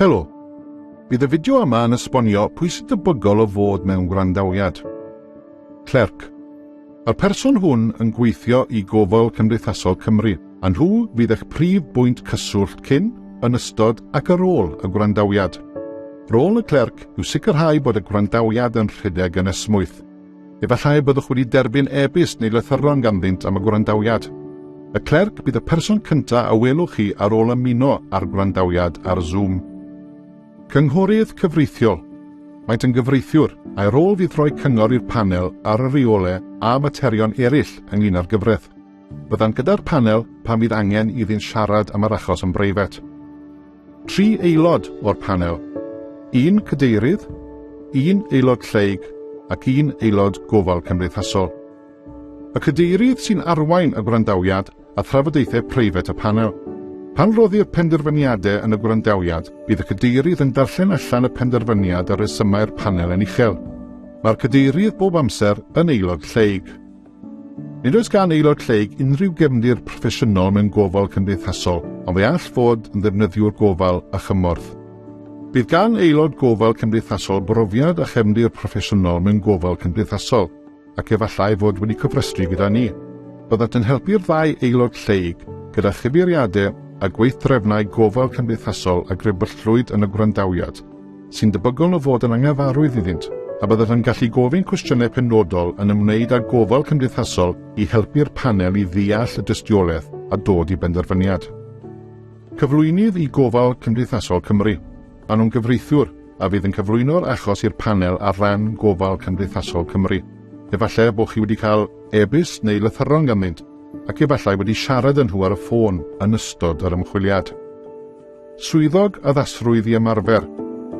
Helo, bydd y fideo yma yn esbonio pwy sy'n debygol o fod mewn gwrandawiad. Clerc. Mae'r person hwn yn gweithio i gofal Cymdeithasol Cymru, a nhw fydd eich prif bwynt cyswllt cyn, yn ystod ac ar ôl y gwrandawiad. Rôl y clerc yw sicrhau bod y gwrandawiad yn rhedeg yn esmwyth. Efallai byddwch wedi derbyn e-byst neu lythyron ganddynt am y gwrandawiad. Y clerc bydd y person cyntaf a welwch chi ar ôl ymuno ar gwrandawiad ar Zoom. Cynghorydd cyfreithiol. Maent yn gyfreithiwr, a'i rôl fydd rhoi cyngor i'r panel ar y reolau a materion eraill ynglyn â'r gyfraith. Bydda'n gyda'r panel pan fydd angen iddynt siarad am yr achos yn breifat. 3 aelod o'r panel. 1 cadeirydd, 1 aelod lleug ac 1 aelod gofal cymdeithasol. Y cadeirydd sy'n arwain y gwrandawiad a thrafodaethau preifat y panel. Pan roddi'r penderfyniadau yn y gwrandawiad, bydd y cadeirydd yn darllen allan y penderfyniad ar resymau'r panel yn uchel. Mae'r cadeirydd bob amser yn aelod lleug. Nid oes gan aelod lleug unrhyw gefndir proffesiynol mewn gofal cymdeithasol, ond fe all fod yn ddefnyddiwr gofal a chymorth. Bydd gan aelod gofal cymdeithasol brofiad a chefndir proffesiynol mewn gofal cymdeithasol, ac efallai fod wedi cyfrestru gyda ni. Byddant yn helpu'r ddau aelod lleug gyda chyfeiriadau a gweithdrefnau gofal cymdeithasol a grebyllwyd yn y gwrandawiad, sy'n debygol o fod yn angyfarwydd iddynt, a byddant yn gallu gofyn cwestiynau penodol yn ymwneud â gofal cymdeithasol i helpu'r panel i ddeall y dystiolaeth a dod i benderfyniad. Cyflwynydd i gofal Cymdeithasol Cymru. Maen nhw'n gyfreithiwr a fydd yn cyflwyno'r achos i'r panel ar ran gofal Cymdeithasol Cymru. Efallai bod chi wedi cael e-byst neu lythyron ganddynt, ac efallai wedi siarad yn nhw ar y ffôn yn ystod yr ymchwiliad. Swyddog addasrwydd i ymarfer.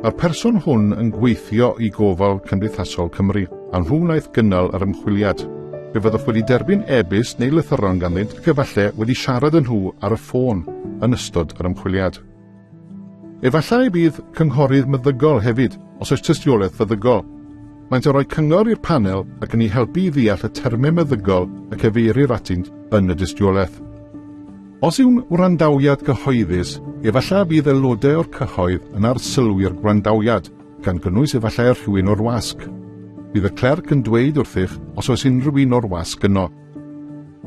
Mae'r person hwn yn gweithio i gofal Cymdeithasol Cymru, a nhw wnaeth gynnal yr ymchwiliad. Fe fyddwch wedi derbyn e-byst neu lythyron ganddynt ac efallai wedi siarad yn nhw ar y ffôn yn ystod yr ymchwiliad. Efallai bydd cynghorydd meddygol hefyd, os oes tystiolaeth feddygol. Maent yn rhoi cyngor i'r panel ac yn ei helpu i ddeall y termau meddygol a cyfeirir atynt yn y dystiolaeth. Os yw'n wrandawiad gyhoeddus, efallai bydd aelodau o'r cyhoedd yn arsylwi'r gwrandawiad, gan gynnwys efallai rhywun o'r wasg. Bydd y clerc yn dweud wrthych os oes unrhyw un o'r wasg yno.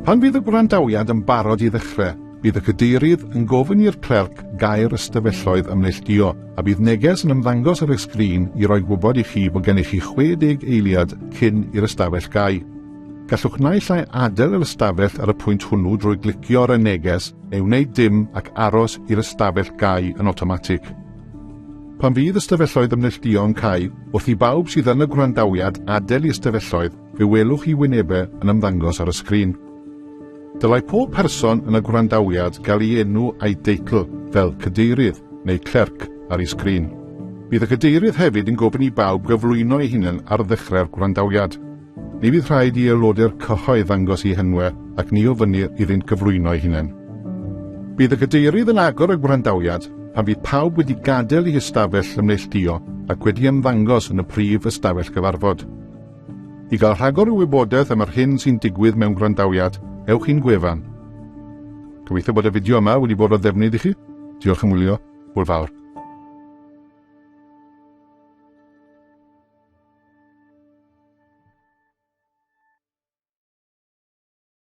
Pan fydd y gwrandawiad yn barod i ddechrau, bydd y cadeirydd yn gofyn i'r clerc gair ystafelloedd ymneilltuo, a bydd neges yn ymddangos ar y sgrin i roi gwybod i chi bod gennych chi 60 eiliad cyn i'r ystafell gau. Gallwch naill ai adael yr ystafell ar y pwynt hwnnw drwy glicio ar y neges neu wneud dim ac aros i'r ystafell gau yn awtomatig. Pan fydd ystafelloedd ymneilltuo yn cau, wrth i bawb sydd yn y gwrandawiad adael i ystafelloedd, fe welwch i wynebau yn ymddangos ar y sgrin. Dylai pob person yn y gwrandawiad gael ei enw a'i deitl fel cadeirydd neu clerc ar ei sgrin. Bydd y cadeirydd hefyd yn gofyn i bawb gyflwyno ei hunain ar ddechrau'r gwrandawiad. Ni fydd rhaid i aelodau'r cyhoedd ddangos ei henwau ac ni ofynnu iddynt gyflwyno ei hunain. Bydd y cadeirydd yn agor y gwrandawiad pan fydd pawb wedi gadael ei ystafell ymneilltuo ac wedi ymddangos yn y prif ystafell gyfarfod. I gael rhagor o wybodaeth am yr hyn sy'n digwydd mewn gwrandawiad, ewch i'n gwefan. Gobeithio bod y fideo yma wedi bod o ddefnydd i chi. Diolch am wylio. Hwyl fawr.